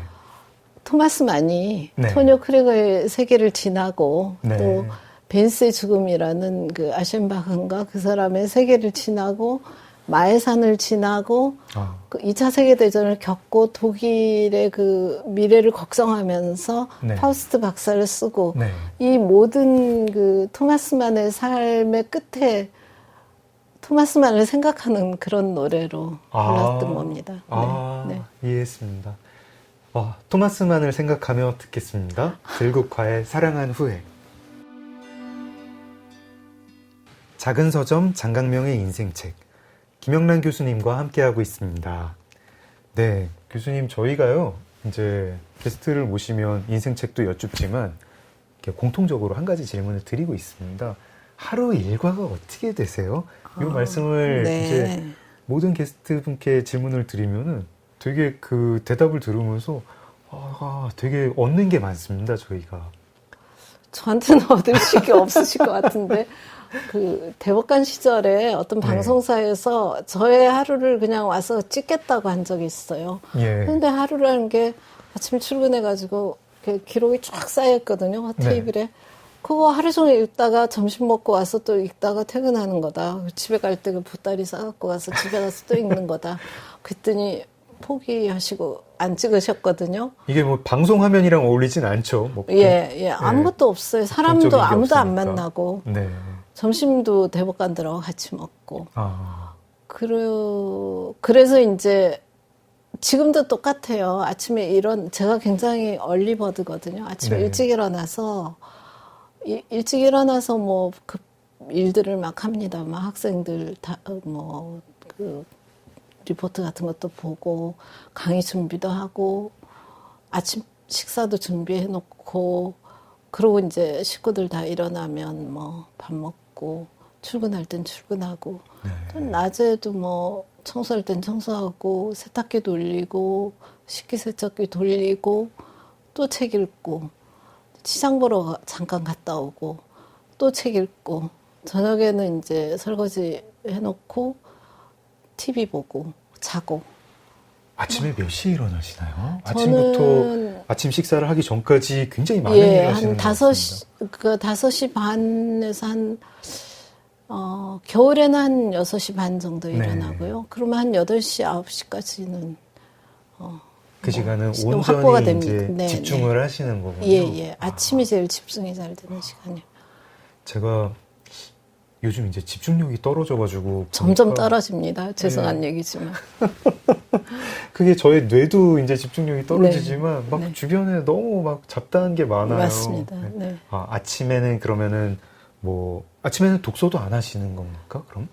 토마스 만이 네. 토니오 크레거의 세계를 지나고 네. 또 벤스의 죽음이라는 그 아셴바흐인가 그 사람의 세계를 지나고 마해산을 지나고 아, 그 2차 세계대전을 겪고 독일의 그 미래를 걱정하면서 네. 파우스트 박사를 쓰고 네. 이 모든 그 토마스만의 삶의 끝에 토마스만을 생각하는 그런 노래로 불렀던 겁니다. 네, 아, 네. 이해했습니다. 토마스만을 생각하며 듣겠습니다. 들국화의 사랑한 후에. 작은 서점 장강명의 인생책. 김영란 교수님과 함께하고 있습니다. 네, 교수님 저희가요 이제 게스트를 모시면 인생책도 여쭙지만 이렇게 공통적으로 한 가지 질문을 드리고 있습니다. 하루 일과가 어떻게 되세요? 이 말씀을 네. 이제 모든 게스트분께 질문을 드리면은 되게 그 대답을 들으면서 되게 얻는 게 많습니다 저희가. 저한테는 얻을 게 없으실 것 같은데 그 대법관 시절에 어떤 네. 방송사에서 저의 하루를 그냥 와서 찍겠다고 한 적이 있어요. 예. 근데 하루라는 게 아침에 출근해가지고 기록이 쫙 쌓여있거든요. 테이블에. 그거 하루 종일 읽다가 점심 먹고 와서 또 읽다가 퇴근하는 거다. 집에 갈 때 그 보따리 싸갖고 가서 집에 가서 또 읽는 거다. 그랬더니 포기하시고 안 찍으셨거든요. 이게 뭐 방송 화면이랑 어울리진 않죠. 뭐 예. 아무것도 없어요. 사람도 공적인 게 아무도 안 없으니까. 만나고. 네. 점심도 대법관들하고 같이 먹고. 아, 그래서 이제 지금도 똑같아요. 아침에 제가 굉장히 얼리버드거든요. 아침에 네. 일찍 일어나서 뭐 그 일들을 막 합니다. 막 학생들 그 리포트 같은 것도 보고 강의 준비도 하고 아침 식사도 준비해 놓고 그러고 이제 식구들 다 일어나면 뭐 밥 먹고 출근할 땐 출근하고 또 낮에도 뭐 청소할 땐 청소하고 세탁기 돌리고 식기세척기 돌리고 또 책 읽고 시장 보러 잠깐 갔다 오고 또 책 읽고 저녁에는 이제 설거지 해놓고 TV 보고 자고. 아침에 몇 시에 일어나시나요? 저는 아침부터 아침 식사를 하기 전까지 굉장히 많은 일을 하시는 한 것 같습니다. 5시 반에서 겨울에는 한 6시 반 정도 네. 일어나고요. 그러면 한 8시, 9시까지는 그 시간은 확보가 온전히 됩니다. 이제 네, 집중을 하시는 거군요. 예. 아침이 제일 집중이 잘 되는 시간이에요. 제가 요즘 이제 집중력이 떨어져가지고 점점 보니까 떨어집니다. 죄송한 얘기지만. 그게 저의 뇌도 이제 집중력이 떨어지지만 막 네. 주변에 너무 막 잡다한 게 많아요. 맞습니다. 네. 네. 아침에는 그러면은 아침에는 독서도 안 하시는 겁니까? 그럼?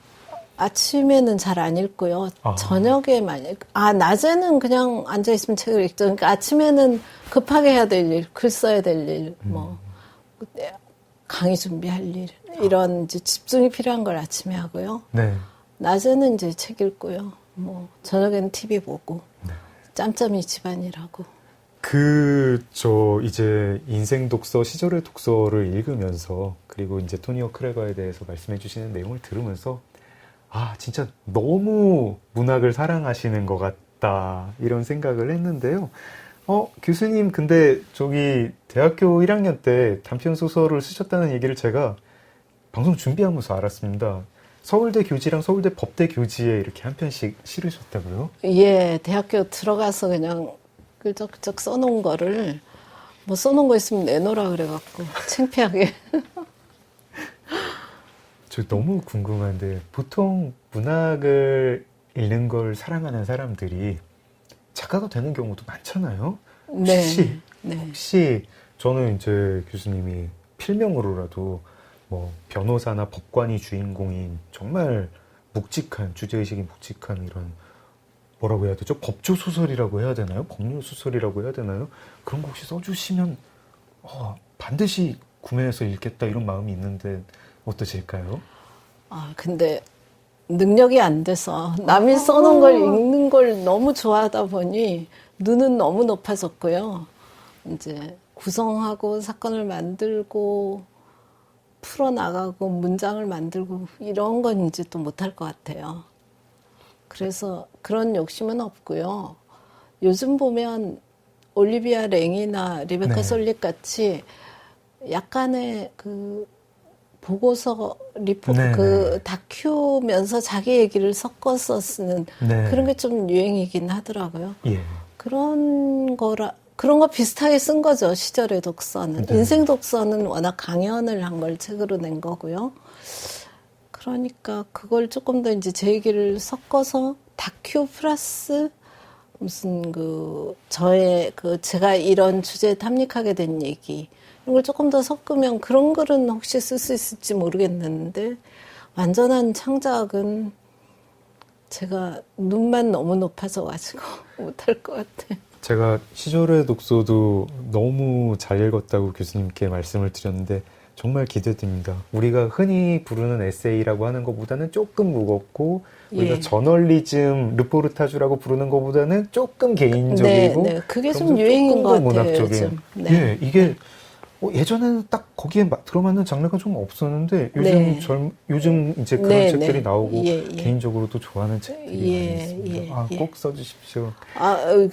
아침에는 잘 안 읽고요. 아. 저녁에 많이 낮에는 그냥 앉아 있으면 책을 읽죠. 그러니까 아침에는 급하게 해야 될 일, 글 써야 될 일, 강의 준비할 일 이런 이제 집중이 필요한 걸 아침에 하고요. 네. 낮에는 이제 책 읽고요. 저녁에는 TV 보고 네. 짬짬이 집안일하고. 이제 인생 독서, 시절의 독서를 읽으면서, 그리고 이제 토니오 크레거에 대해서 말씀해 주시는 내용을 들으면서, 진짜 너무 문학을 사랑하시는 것 같다, 이런 생각을 했는데요. 교수님, 근데 대학교 1학년 때 단편 소설을 쓰셨다는 얘기를 제가 방송 준비하면서 알았습니다. 서울대 교지랑 서울대 법대 교지에 이렇게 한 편씩 실으셨다고요? 예, 대학교 들어가서 그냥 끄적끄적 써놓은 거를 써놓은 거 있으면 내놓으라 그래갖고 창피하게. 저 너무 궁금한데 보통 문학을 읽는 걸 사랑하는 사람들이 작가가 되는 경우도 많잖아요. 혹시 저는 이제 교수님이 필명으로라도 변호사나 법관이 주인공인 정말 묵직한 주제의식이 묵직한 이런 뭐라고 해야 되죠? 법조 소설이라고 해야 되나요? 법률 소설이라고 해야 되나요? 그런 거 혹시 써주시면 반드시 구매해서 읽겠다 이런 마음이 있는데 어떠실까요? 근데 능력이 안 돼서 남이 써놓은 걸 읽는 걸 너무 좋아하다 보니 눈은 너무 높아졌고요. 이제 구성하고 사건을 만들고 풀어나가고 문장을 만들고 이런 건 이제 또 못할 것 같아요. 그래서 그런 욕심은 없고요. 요즘 보면 올리비아 랭이나 리베카 네. 솔릭 같이 약간의 그 보고서 네, 그 다큐면서 자기 얘기를 섞어서 쓰는 네. 그런 게 좀 유행이긴 하더라고요. 예. 그런 거 비슷하게 쓴 거죠, 시절의 독서는. 네. 인생 독서는 워낙 강연을 한 걸 책으로 낸 거고요. 그러니까 그걸 조금 더 이제 제 얘기를 섞어서 다큐 플러스 무슨 저의 제가 이런 주제에 탐닉하게 된 얘기, 이런 걸 조금 더 섞으면 그런 글은 혹시 쓸 수 있을지 모르겠는데, 완전한 창작은 제가 눈만 너무 높아져가지고 못할 것 같아요. 제가 시절의 독서도 너무 잘 읽었다고 교수님께 말씀을 드렸는데 정말 기대됩니다. 우리가 흔히 부르는 에세이라고 하는 것보다는 조금 무겁고 우리가 예. 저널리즘, 르포르타주라고 부르는 것보다는 조금 개인적이고 네. 그게 좀 그러면서 유행인 조금 것 더 같아요, 문학적인. 요즘. 네. 예, 이게 예전에는 딱 거기에 들어맞는 장르가 좀 없었는데 요즘 네. 요즘 이제 그런 네, 책들이 네. 나오고 예. 개인적으로도 좋아하는 책들이 예, 많이 있습니다. 예. 꼭 써주십시오.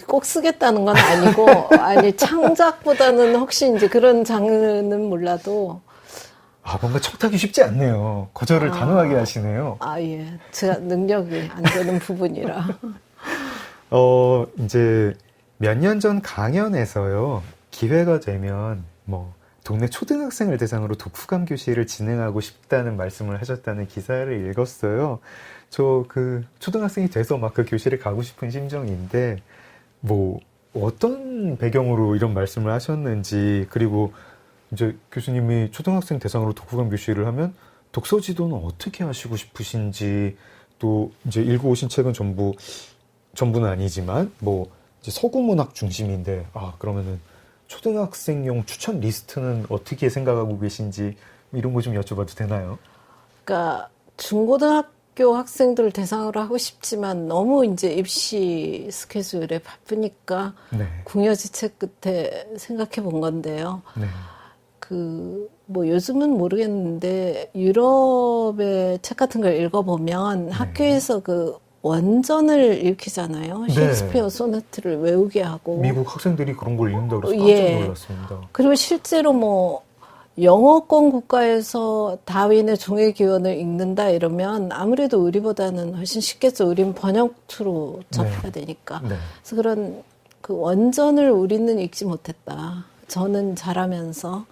꼭 쓰겠다는 건 아니고, 아니, 창작보다는 혹시 이제 그런 장르는 몰라도, 뭔가 척하기 쉽지 않네요. 거절을 단호하게 하시네요. 예. 제가 능력이 안 되는 부분이라. 이제 몇 년 전 강연에서요, 기회가 되면 동네 초등학생을 대상으로 독후감 교실을 진행하고 싶다는 말씀을 하셨다는 기사를 읽었어요. 저 초등학생이 돼서 막 그 교실에 가고 싶은 심정인데, 어떤 배경으로 이런 말씀을 하셨는지, 그리고 이제 교수님이 초등학생 대상으로 독후감 교실을 하면 독서 지도는 어떻게 하시고 싶으신지, 또 이제 읽어오신 책은 전부는 아니지만 이제 서구문학 중심인데 그러면은 초등학생용 추천 리스트는 어떻게 생각하고 계신지 이런 거 좀 여쭤봐도 되나요? 그러니까 중고등학교 학생들을 대상으로 하고 싶지만 너무 이제 입시 스케줄에 바쁘니까 네. 궁여지책 끝에 생각해 본 건데요. 네. 요즘은 모르겠는데 유럽의 책 같은 걸 읽어보면 학교에서 원전을 읽히잖아요. 네. 셰익스피어 소네트를 외우게 하고. 미국 학생들이 그런 걸 읽는다고 그래서 예. 깜짝 놀랐습니다. 그리고 실제로 영어권 국가에서 다윈의 종의 기원을 읽는다 이러면 아무래도 우리보다는 훨씬 쉽겠죠. 우리는 번역투로 접해야 되니까. 네. 그래서 그런 원전을 우리는 읽지 못했다. 저는 잘하면서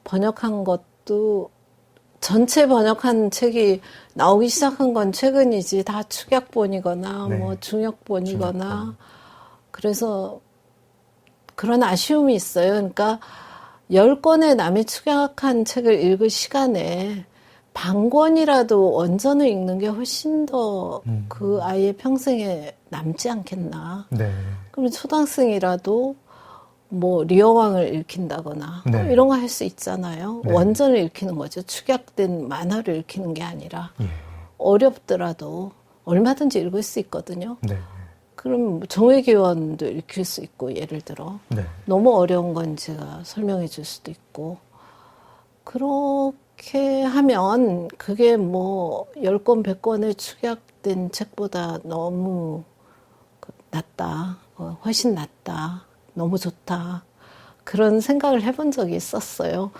번역한 것도 전체 번역한 책이 나오기 시작한 건 최근이지, 다 축약본이거나 네. 중역본이거나 중역본. 그래서 그런 아쉬움이 있어요. 그러니까 10권의 남이 축약한 책을 읽을 시간에 반권이라도 원전을 읽는 게 훨씬 더 그 아이의 평생에 남지 않겠나. 네. 그러면 초등학생이라도 리어왕을 읽힌다거나 네. 이런 거 할 수 있잖아요. 네. 원전을 읽히는 거죠. 축약된 만화를 읽히는 게 아니라 예. 어렵더라도 얼마든지 읽을 수 있거든요. 네. 그럼 종의 기원도 읽힐 수 있고, 예를 들어 네. 너무 어려운 건 제가 설명해 줄 수도 있고, 그렇게 하면 그게 10권, 100권에 축약된 책보다 너무 낫다. 훨씬 낫다. 너무 좋다. 그런 생각을 해본 적이 있었어요.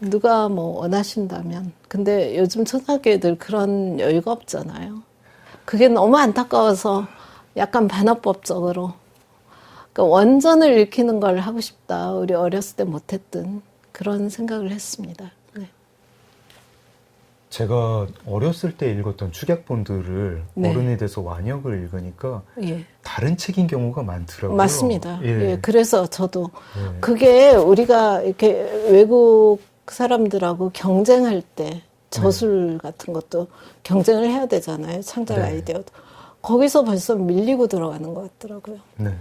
누가 원하신다면. 근데 요즘 초등학교 애들 그런 여유가 없잖아요. 그게 너무 안타까워서 약간 반어법적으로. 그러니까 원전을 읽히는 걸 하고 싶다. 우리 어렸을 때 못했던 그런 생각을 했습니다. 네. 제가 어렸을 때 읽었던 축약본들을 네. 어른이 돼서 완역을 읽으니까 예. 다른 책인 경우가 많더라고요. 맞습니다. 예. 예. 그래서 저도 예. 그게 우리가 이렇게 외국 사람들하고 경쟁할 때 저술 같은 것도 경쟁을 해야 되잖아요. 창작 네. 아이디어도. 거기서 벌써 밀리고 들어가는 것 같더라고요. 네.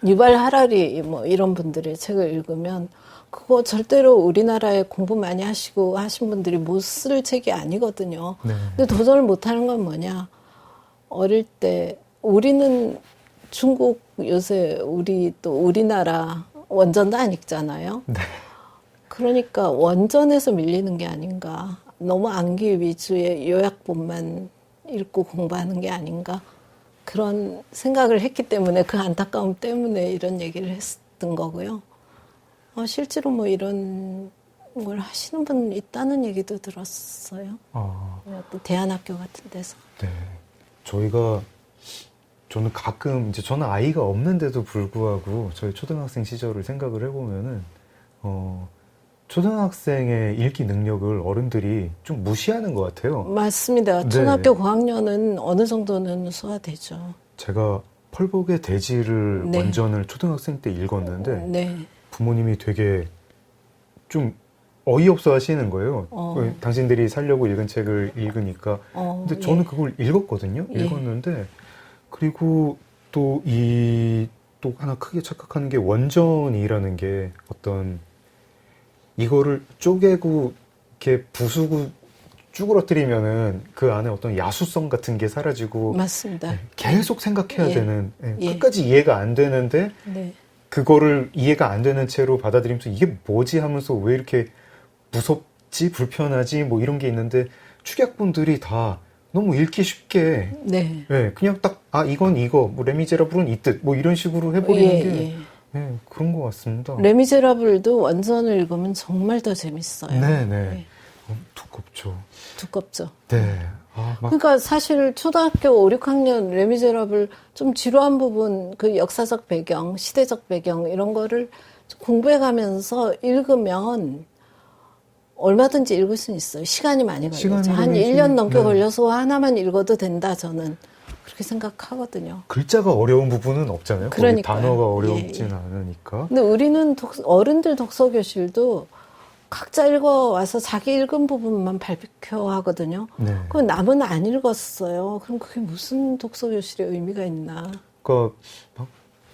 유발 하라리 뭐 이런 분들의 책을 읽으면 그거 절대로 우리나라에 공부 많이 하시고 하신 분들이 못 쓸 책이 아니거든요. 네. 근데 도전을 못하는 건 뭐냐? 어릴 때 우리는 중국 요새 우리 또 우리나라 원전도 안 읽잖아요. 네. 그러니까 원전에서 밀리는 게 아닌가. 너무 암기 위주의 요약본만 읽고 공부하는 게 아닌가. 그런 생각을 했기 때문에 그 안타까움 때문에 이런 얘기를 했던 거고요. 실제로 뭐 이런 걸 하시는 분 있다는 얘기도 들었어요. 또 대안학교 같은 데서. 네. 저는 가끔 이제 저는 아이가 없는데도 불구하고 저희 초등학생 시절을 생각을 해보면은 초등학생의 읽기 능력을 어른들이 좀 무시하는 것 같아요. 맞습니다. 네. 초등학교 고학년은 어느 정도는 소화되죠. 제가 펄복의 대지를 네. 원전을 초등학생 때 읽었는데 네. 부모님이 되게 좀 어이없어 하시는 거예요. 당신들이 살려고 읽은 책을 읽으니까. 근데 저는 예. 그걸 읽었거든요. 예. 읽었는데 그리고 또 하나 크게 착각하는 게 원전이라는 게 어떤 이거를 쪼개고 이렇게 부수고 쭈그러뜨리면은 그 안에 어떤 야수성 같은 게 사라지고 맞습니다. 계속 생각해야 예. 되는 예. 끝까지 이해가 안 되는데 네. 그거를 이해가 안 되는 채로 받아들이면서 이게 뭐지 하면서 왜 이렇게 무섭지 불편하지 뭐 이런 게 있는데 축약본들이 다 너무 읽기 쉽게 네. 그냥 딱 이건 이거 뭐 레미제라블은 이 뜻 뭐 이런 식으로 해버리는 예, 게 예. 그런 것 같습니다. 레미제라블도 원전을 읽으면 정말 더 재밌어요. 네네. 예. 두껍죠. 두껍죠. 네. 그러니까 사실 초등학교 5, 6학년 레미제라블 좀 지루한 부분, 그 역사적 배경, 시대적 배경 이런 거를 공부해 가면서 읽으면 얼마든지 읽을 수는 있어요. 시간이 많이 걸리죠. 한 1년 넘게 네. 걸려서 하나만 읽어도 된다, 저는. 그렇게 생각하거든요. 글자가 어려운 부분은 없잖아요. 거기 그러니까요. 단어가 어렵진 예. 않으니까. 근데 우리는 어른들 독서교실도 각자 읽어와서 자기 읽은 부분만 발표하거든요. 네. 그럼 남은 안 읽었어요. 그럼 그게 무슨 독서교실의 의미가 있나. 그러니까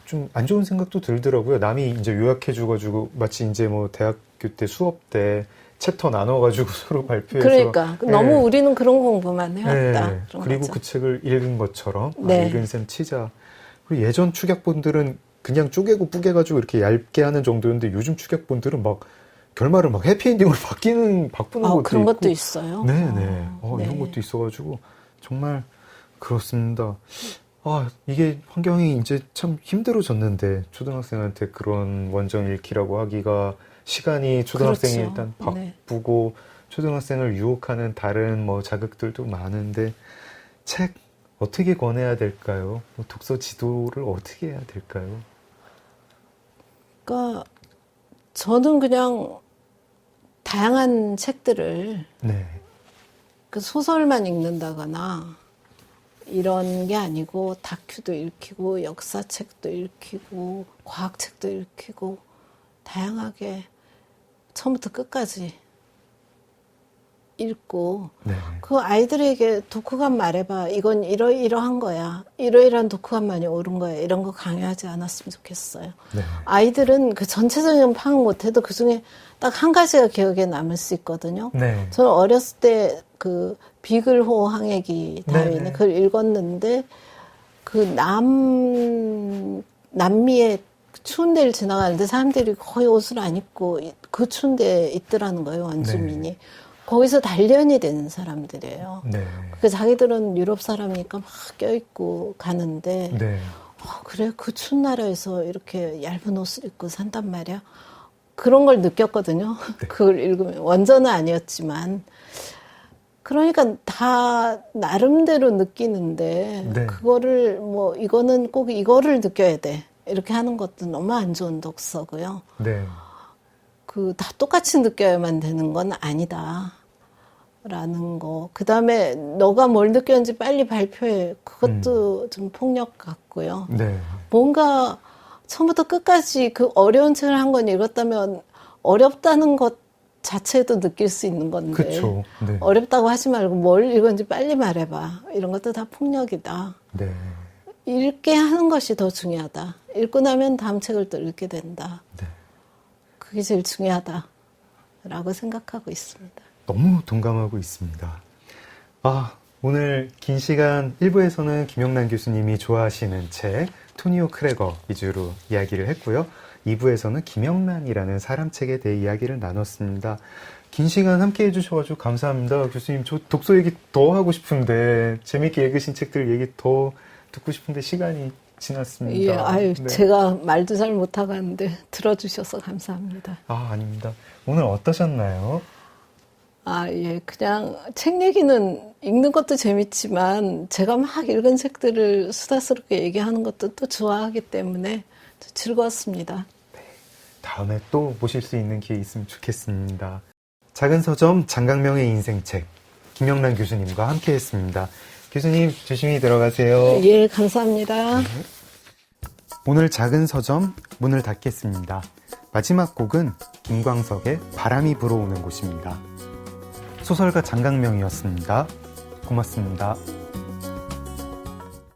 좀 안 좋은 생각도 들더라고요. 남이 이제 요약해줘가지고 마치 이제 뭐 대학교 때 수업 때 챕터 나눠가지고 서로 발표해서. 그러니까 너무 우리는 그런 공부만 해왔다. 네. 그런 그리고 거죠. 그 책을 읽은 것처럼 네. 읽은 셈 치자. 그리고 예전 축약본들은 그냥 쪼개고 뿌개가지고 이렇게 얇게 하는 정도였는데 요즘 축약본들은 막 결말을 막 해피엔딩으로 바꾸는 것도 그런 있고. 것도 있어요. 네네. 네. 이런 것도 있어가지고 정말 그렇습니다. 이게 환경이 이제 참 힘들어졌는데 초등학생한테 그런 원전 읽기라고 하기가 시간이 초등학생이 그렇죠. 일단 네. 바쁘고 초등학생을 유혹하는 다른 뭐 자극들도 많은데 책 어떻게 권해야 될까요? 독서 지도를 어떻게 해야 될까요? 그러니까 저는 그냥 다양한 책들을 네. 그 소설만 읽는다거나 이런 게 아니고 다큐도 읽히고 역사책도 읽히고 과학책도 읽히고 다양하게 처음부터 끝까지 읽고 네. 그 아이들에게 독후감 말해봐. 이건 이러이러한 거야. 이러이러한 독후감만이 옳은 거야. 이런 거 강요하지 않았으면 좋겠어요. 네. 아이들은 그 전체적인 파악 못해도 그중에 딱 한 가지가 기억에 남을 수 있거든요. 네. 저는 어렸을 때 그 비글호 항해기 다윈의 네네. 그걸 읽었는데 그 남미의 추운 데를 지나가는데 사람들이 거의 옷을 안 입고 그 추운 데에 있더라는 거예요, 원주민이. 네. 거기서 단련이 된 사람들이에요. 네. 그 자기들은 유럽 사람이니까 막 껴입고 가는데 네. 그래 그 추운 나라에서 이렇게 얇은 옷을 입고 산단 말이야. 그런 걸 느꼈거든요. 네. 그걸 읽으면 원전은 아니었지만 그러니까 다 나름대로 느끼는데 네. 그거를 뭐 이거는 꼭 이거를 느껴야 돼 이렇게 하는 것도 너무 안 좋은 독서고요. 네. 그 다 똑같이 느껴야만 되는 건 아니다. 라는 거. 그 다음에 너가 뭘 느꼈는지 빨리 발표해. 그것도 좀 폭력 같고요. 네. 뭔가 처음부터 끝까지 그 어려운 책을 한 권 읽었다면 어렵다는 것 자체도 느낄 수 있는 건데. 그쵸. 네. 어렵다고 하지 말고 뭘 읽었는지 빨리 말해봐. 이런 것도 다 폭력이다. 네. 읽게 하는 것이 더 중요하다. 읽고 나면 다음 책을 또 읽게 된다. 네. 그게 제일 중요하다라고 생각하고 있습니다. 너무 동감하고 있습니다. 오늘 긴 시간 1부에서는 김영란 교수님이 좋아하시는 책 토니오 크레거 위주로 이야기를 했고요. 2부에서는 김영란이라는 사람 책에 대해 이야기를 나눴습니다. 긴 시간 함께 해주셔가지고 감사합니다. 교수님, 저 독서 얘기 더 하고 싶은데, 재밌게 읽으신 책들 얘기 더 듣고 싶은데 시간이 지났습니다. 예, 아유, 네. 제가 말도 잘 못하고 하는데 들어주셔서 감사합니다. 아닙니다. 오늘 어떠셨나요? 예, 그냥 책 얘기는 읽는 것도 재밌지만 제가 막 읽은 책들을 수다스럽게 얘기하는 것도 또 좋아하기 때문에 즐거웠습니다. 다음에 또 모실 수 있는 기회 있으면 좋겠습니다. 작은 서점 장강명의 인생책 김영란 교수님과 함께 했습니다. 교수님 조심히 들어가세요. 예, 감사합니다. 오늘 작은 서점 문을 닫겠습니다. 마지막 곡은 김광석의 바람이 불어오는 곳입니다. 소설가 장강명이었습니다. 고맙습니다.